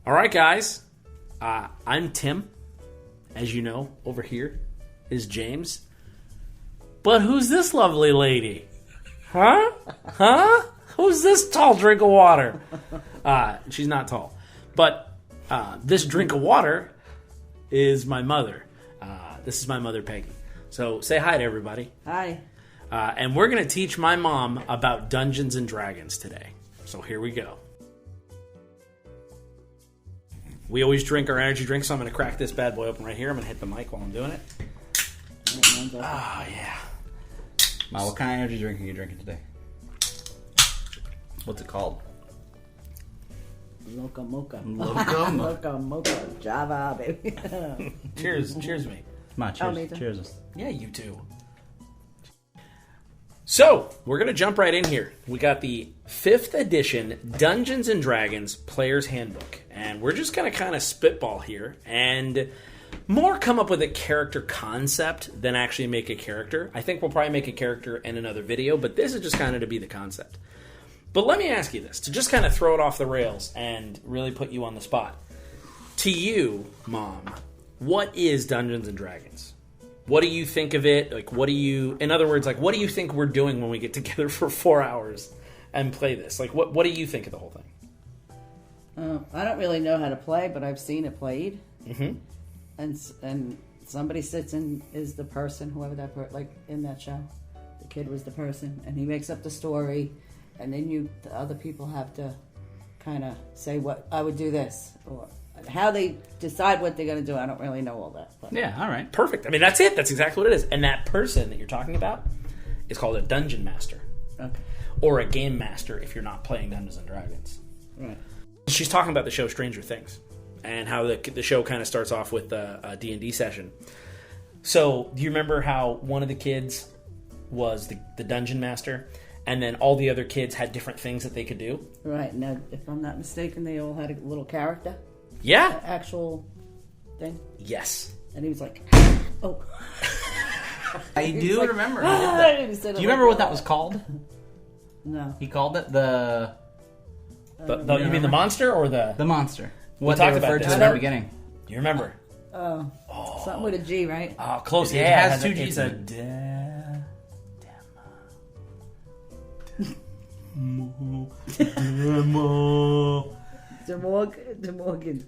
All right, guys. I'm Tim. As you know, over here is James. But who's this lovely lady? Huh? Who's this tall drink of water? She's not tall. But this drink of water is my mother. This is my mother, Peggy. So say hi to everybody. Hi. And we're going to teach my mom about Dungeons and Dragons today. So here we go. We always drink our energy drink, so I'm going to crack this bad boy open right here. I'm going to hit the mic while I'm doing it. Oh, yeah. Ma, what kind of energy drink are you drinking today? What's it called? Loca mocha. Loca Mocha. Java, baby. Cheers, mate. Ma, cheers. me too. Cheers. Yeah, you too. So, we're going to jump right in here. We got the 5th edition Dungeons and Dragons Player's Handbook. And we're just going to kind of spitball here and more come up with a character concept than actually make a character. I think we'll probably make a character in another video, but this is just kind of to be the concept. But let me ask you this, to just kind of throw it off the rails and really put you on the spot. To you, Mom, what is Dungeons and Dragons? What do you think of it? In other words, what do you think we're doing when we get together for 4 hours and play this? What do you think of the whole thing? I don't really know how to play, but I've seen it played. Mm-hmm. And somebody sits and is the person, whoever that in that show. The kid was the person, and he makes up the story, and then the other people have to kind of say what I would do this, or how they decide what they're going to do. I don't really know all that. But. Yeah, all right. Perfect. I mean, that's it. That's exactly what it is. And that person that you're talking about is called a Dungeon Master. Okay. Or a Game Master if you're not playing Dungeons and Dragons. Right. She's talking about the show Stranger Things and how the show kind of starts off with a D&D session. So, do you remember how one of the kids was the Dungeon Master and then all the other kids had different things that they could do? Right. Now, if I'm not mistaken, they all had a little character. Yeah. Actual thing. Yes. And he was like, oh. I do remember. Do you remember what that was called? No. He called it You mean the monster or the monster. We What they talked about referred to this. in the beginning. You remember? Something with a G, right? Oh, close. It Yeah, has two it's G's a in DeMorgan.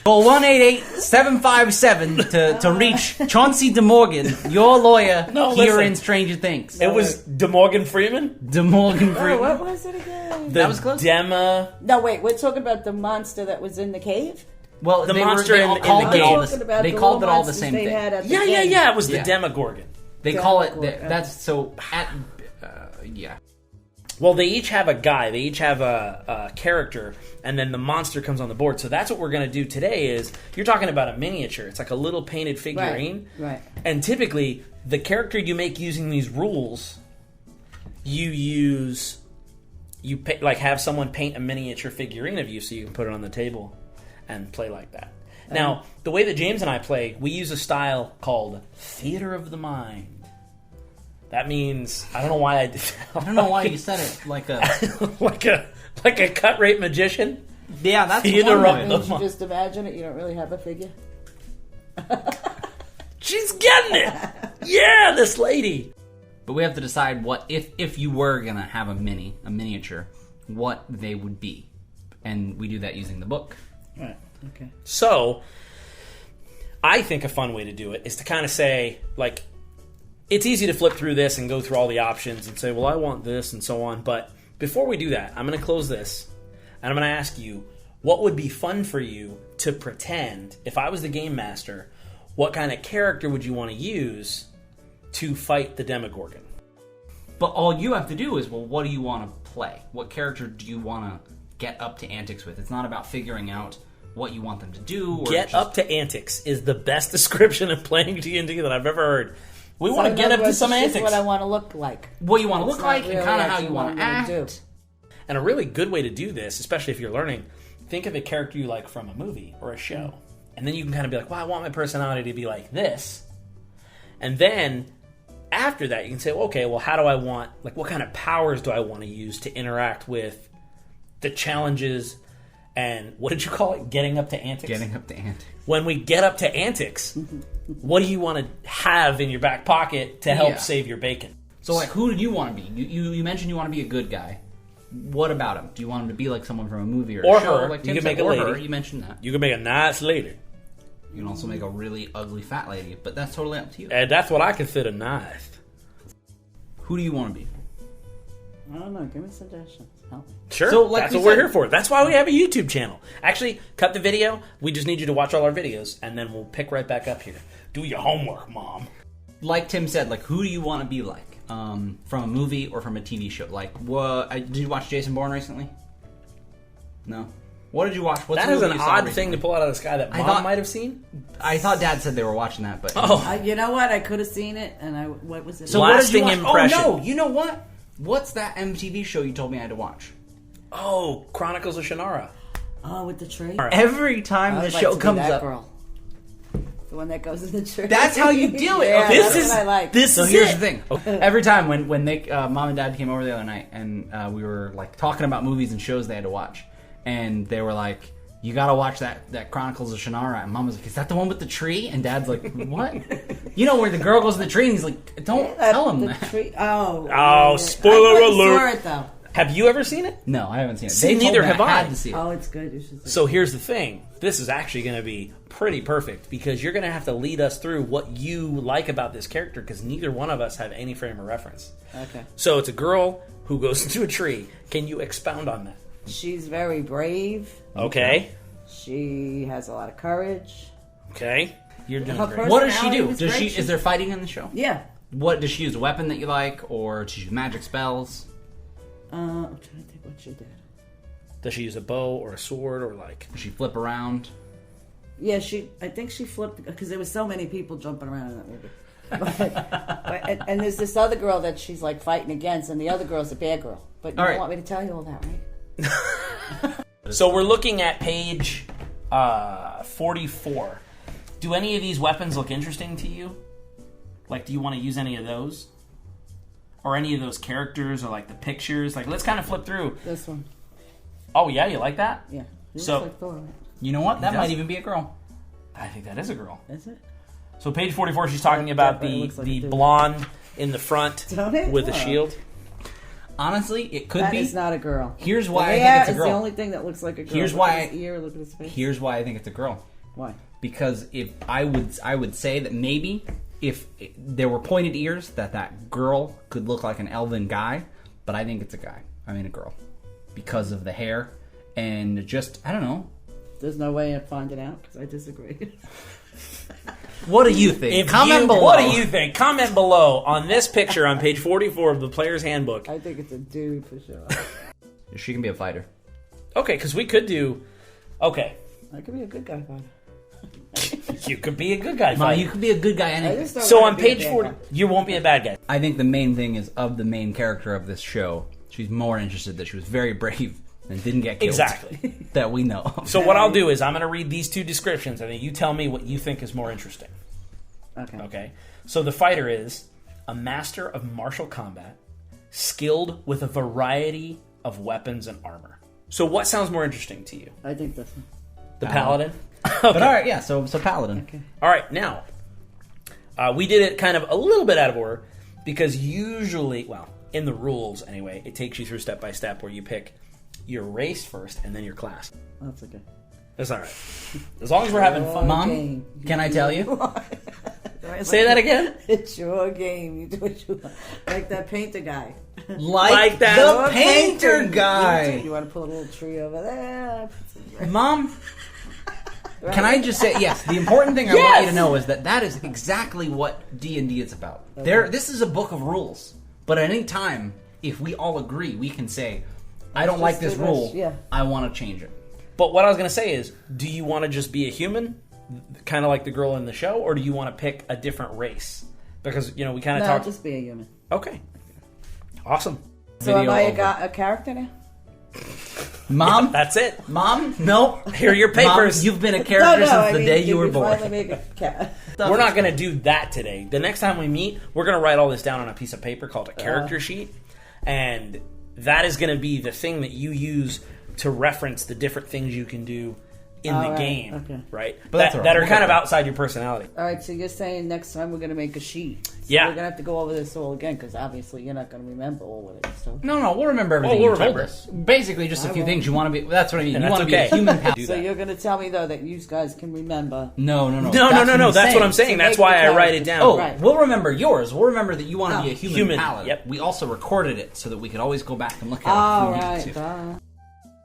Call 1-888-757 to reach Chauncey DeMorgan, your lawyer here listen. in Stranger Things. It was DeMorgan Freeman? DeMorgan Oh, Freeman. what was it again? That was close. No, wait, we're talking about the monster that was in the cave? Well, The they monster they in all the called it game. all Talking the, about they the called it little all the monsters same they thing. had at the Yeah. cave. It was the Yeah. Demogorgon. They call it Demogorgon. that's so at yeah. Well, they each have a guy. They each have a character, and then the monster comes on the board. So that's what we're going to do today is, you're talking about a miniature. It's like a little painted figurine. Right. And typically, the character you make using these rules, you have someone paint a miniature figurine of you so you can put it on the table and play like that. Now, the way that James and I play, we use a style called Theater of the Mind. That means, I don't know why I did that. I don't know why you said it like a like a cut rate magician. yeah. That's Theater one of way. the Did you just imagine it? You don't really have a figure? She's getting it. Yeah, this lady. But we have to decide what if you were gonna have a miniature, what they would be, and we do that using the book. Right. Okay. So, I think a fun way to do it is to kind of say, it's easy to flip through this and go through all the options and say, well, I want this and so on. But before we do that, I'm going to close this and I'm going to ask you, what would be fun for you to pretend, if I was the game master, what kind of character would you want to use to fight the Demogorgon? But all you have to do is, well, what do you want to play? What character do you want to get up to antics with? It's not about figuring out what you want them to do. Or Get up to antics is the best description of playing D&D that I've ever heard. We want to in get other up to words, some it's just antics. what I want to look like. what you want to It's look not like and really kind of how actually you what want to I'm gonna act. do. And a really good way to do this, especially if you're learning, think of a character you like from a movie or a show. And then you can kind of be like, well, I want my personality to be like this. And then after that, you can say, well, okay, well, how do I want, what kind of powers do I want to use to interact with the challenges And what did you call it? Getting up to antics? Getting up to antics. When we get up to antics, what do you want to have in your back pocket to help save your bacon? So, like, who do you want to be? You mentioned you want to be a good guy. What about him? Do you want him to be like someone from a movie or a show? Her. Like You can Tim make said, a or lady. her. You mentioned that. You can make a nice lady. You can also make a really ugly fat lady, but that's totally up to you. And that's what I consider nice. Who do you want to be? I don't know. Give me suggestions. Help me. Sure, So, like that's we what we're said- here for. That's why we have a YouTube channel. Actually, cut the video. We just need you to watch all our videos, and then we'll pick right back up here. Do your homework, Mom. Like Tim said, like, who do you want to be like? From a movie or from a TV show? Like, did you watch Jason Bourne recently? No. What did you watch? What's That the is movie an you saw odd recently? thing to pull out of the sky that Mom thought- might have seen. I thought Dad said they were watching that, but You know what? I could have seen it, and what was it? So what did you Lasting watch? impression. Oh no! You know what? What's that MTV show you told me I had to watch? Oh, Chronicles of Shannara. Oh, with the tree. Every time I the would like show to be comes that up, girl. The one that goes in the tree. That's how you do it. Yeah, Okay, that's what I like. So here's the thing. Every time when they Mom and Dad came over the other night and we were like talking about movies and shows they had to watch, and they were like, "You got to watch that Chronicles of Shannara." And Mom was like, "Is that the one with the tree?" And Dad's like, "What?" You know where the girl goes in the tree, and he's like, "Don't tell him the that." tree. Oh, Oh, spoiler I alert. saw it though. Have you ever seen it? No, I haven't seen it. See, They told neither me have I. had to see it. Oh, it's good. You should see So here's the thing. This is actually going to be pretty perfect because you're going to have to lead us through what you like about this character because neither one of us have any frame of reference. it. Okay. So it's a girl who goes into a tree. Can you expound on that? She's very brave. Okay. She has a lot of courage. Okay. You're doing Her great. person- What does she personality do? was Does great. she? Is there fighting in the show? Yeah. What does she use? A weapon that you like, or does she use magic spells? I'm trying to think what she did. Does she use a bow or a sword or like... Does she flip around? Yeah, I think she flipped because there was so many people jumping around in that movie. And there's this other girl that she's like fighting against, and the other girl's a bad girl. But you All don't right. want me to tell you all that, right? So we're looking at page 44. Do any of these weapons look interesting to you? Like, do you want to use any of those? Or any of those characters, or like the pictures? Like, let's kind of flip through. This one. Oh, yeah, you like that? Yeah. It So- looks like Thor, right? You know what? That does. might even be a girl. I think that is a girl. Is it? So page 44, she's talking about Definitely the, looks like a the dude. blonde in the front Don't it? with a Oh. shield. Honestly, it could That be. is not a girl. Here's The why I hair think it's a is girl. the only thing that looks like a girl. Here's Look why at his ear, look at his face. Here's why I think it's a girl. Why? Because if I would say that maybe if there were pointed ears, that girl could look like an elven guy, but I think it's a guy. I mean a girl, because of the hair and just I don't know. There's no way of finding out because I disagree. What do you think? Comment below. What do you think? Comment below on this picture on page 44 of the Player's Handbook. I think it's a dude for sure. She can be a fighter. Okay, because we could do... Okay, I could be a good guy fighter. you could be a good guy. Ma, fighter. you could be a good guy I anyway. just don't So wanna on be a page bad 40, guy. you won't be a bad guy. I think the main thing is of the main character of this show, she's more interested that she was very brave and didn't get killed. Exactly. That we know of. So what I'll do is I'm going to read these two descriptions, and then you tell me what you think is more interesting. Okay. Okay? So the fighter is a master of martial combat, skilled with a variety of weapons and armor. So what sounds more interesting to you? I think this one. The Paladin? But all right, yeah. So Paladin. Okay. All right, now, we did it kind of a little bit out of order because usually, well, in the rules anyway, it takes you through step by step where you pick your race first and then your class. That's okay. That's all right. As long as we're having fun. Mom, game. can I tell you? Say that again? It's your game. You do what you want. Like that painter guy. Like that. the Your painter You guy. want to put a little tree over there? Mom, Right? can I just say yes? The important thing I want Yes! you to know is that is exactly what D&D is about. This is a book of rules, but at any time, if we all agree, we can say, "I don't like this do this, rule. yeah. I want to change it." But what I was going to say is, do you want to just be a human, kind of like the girl in the show, or do you want to pick a different race? Because, you know, we kind of No, talked... just be a human. Okay. Awesome. So am Video I over. a character now? Mom, That's it. Mom, no. Here are your papers. Mom, you've been a character since I the mean, day you were born. finally make a cat. We're not going to do that today. The next time we meet, we're going to write all this down on a piece of paper called a character sheet. And that is going to be the thing that you use to reference the different things you can do in the game, right? But that's that are kind of outside your personality. All right, so you're saying next time we're going to make a sheet. So Yeah. we're going to have to go over this all again, because obviously you're not going to remember all of it. So. No, we'll remember everything we'll you told remember. us. Basically, just a few things. You want to be... That's what I mean. And You that's want to be a okay. human paladin. So you're going to tell me, though, that you guys can remember. No. No. That's what I'm saying. To That's make why the I write it character. down. Oh, Right. we'll remember yours. We'll remember that you want to be a human paladin. Yep. We also recorded it so that we could always go back and look at All it if we right. needed to.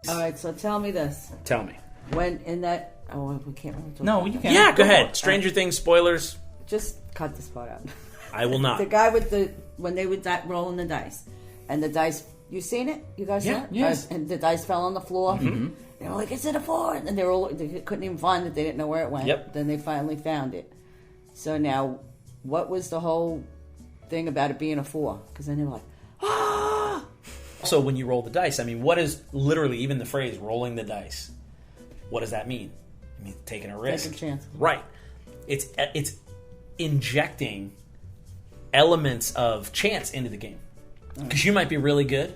All right, so tell me this. Tell me. When in that... Oh, we can't really talk No, about you that. can't. Yeah, go ahead. Stranger Things spoilers. Just cut this part out. I will not. The guy with the... When they were rolling the dice. And the dice... You seen it? You guys Yeah, saw it? yes. And the dice fell on the floor. Mm-hmm. They were like, is it a 4? And they couldn't even find it. They didn't know where it went. Yep. Then they finally found it. So now, what was the whole thing about it being a 4? Because then they were like, ah! Also, when you roll the dice, I mean, what is literally even the phrase "rolling the dice"? What does that mean? It means taking a risk. Taking chances. Right. It's injecting elements of chance into the game. Because you might be really good,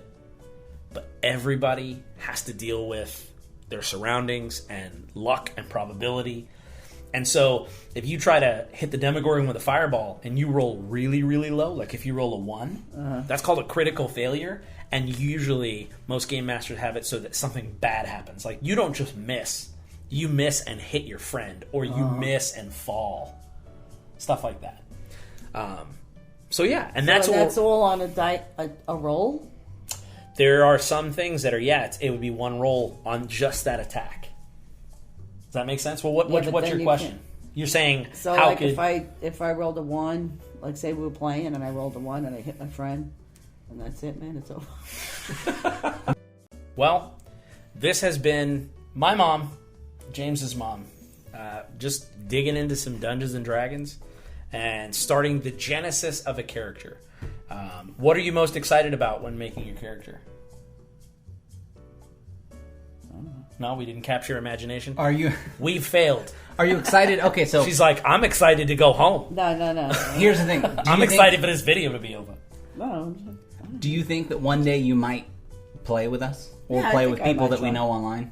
but everybody has to deal with their surroundings and luck and probability. And so if you try to hit the Demogorgon with a fireball and you roll really, really low, like if you roll a 1, that's called a critical failure. And usually most game masters have it so that something bad happens. Like you don't just miss. You miss and hit your friend, or you miss and fall. Stuff like that. So yeah, and that's all on a roll? There are some things that are, it would be one roll on just that attack. Does that make sense? Well, what's your question? You're saying So how like could... if I rolled a 1, like say we were playing and I rolled a 1 and I hit my friend, and that's it, man, it's over. Well, this has been my mom, James's mom, just digging into some Dungeons and Dragons and starting the genesis of a character. What are you most excited about when making your character? No, we didn't capture imagination. Are you? We failed. Are you excited? Okay, so She's like, I'm excited to go home. No. here's the thing. I'm excited for this video to be over. No. Do you think that one day you might play with us or Yeah, I play think with I people might that we try. know online?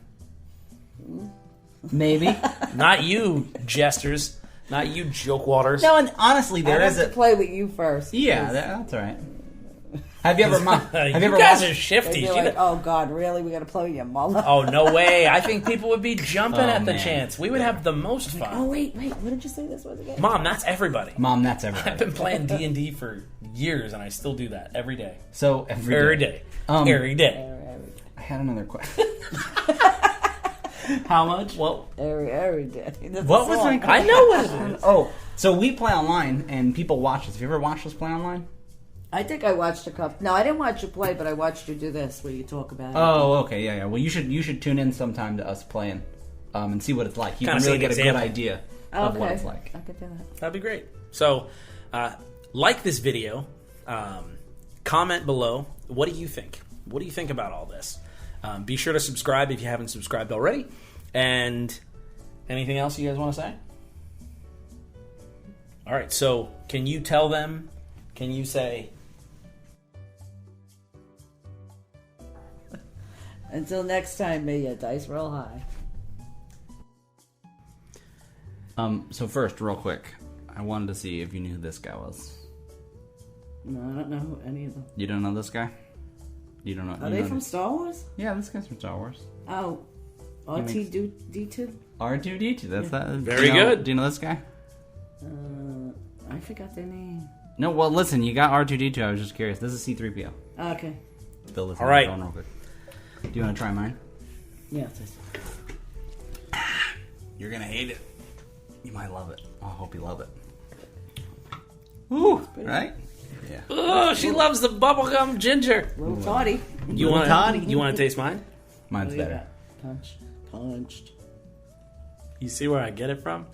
Maybe. Not you, jesters. Not you, joke waters. No, and honestly, there I is have to play with you first. Yeah, that's all right. Have you ever? Have you you ever guys watched? are shifty. They'd be like, oh God, really? We got to play with your mother? Oh, no way. I think people would be jumping Oh, at the man. chance. We would have the most fun. Oh wait, what did you say this was again? Mom, that's everybody. Mom, that's I've everybody. been playing D&D for years, and I still do that every day. So Every day. Every day. I had another question. How much? Well, Every day. What was my? I know what it is. Oh, so we play online and people watch us. Have you ever watched us play online? I think I watched a couple. No, I didn't watch you play, but I watched you do this where you talk about it. Oh, okay, yeah. Well, you should tune in sometime to us playing, and see what it's like. You Kinda can really see get an a good example. idea Okay. of what it's like. I could do that. That'd be great. So, like this video, comment below. What do you think? What do you think about all this? Be sure to subscribe if you haven't subscribed already. And anything else you guys want to say? All right, so can you tell them, can you say... Until next time, may your dice roll high. So first, real quick, I wanted to see if you knew who this guy was. No, I don't know any of them. You don't know this guy? You don't know? Are they from Star Wars? Yeah, this guy's from Star Wars. Oh, R2D2? R2D2. That's that. Very good. Do you know this guy? I forgot their name. No. Well, listen. You got R2D2. I was just curious. This is C-3PO. Oh, okay. Bill, this All right. real quick. Do you want to try mine? Yeah. You're gonna hate it. You might love it. I hope you love it. Ooh, right? Yeah. Oh, she loves the bubblegum ginger. Little toddy. You want to taste mine? Mine's better. Punched. You see where I get it from?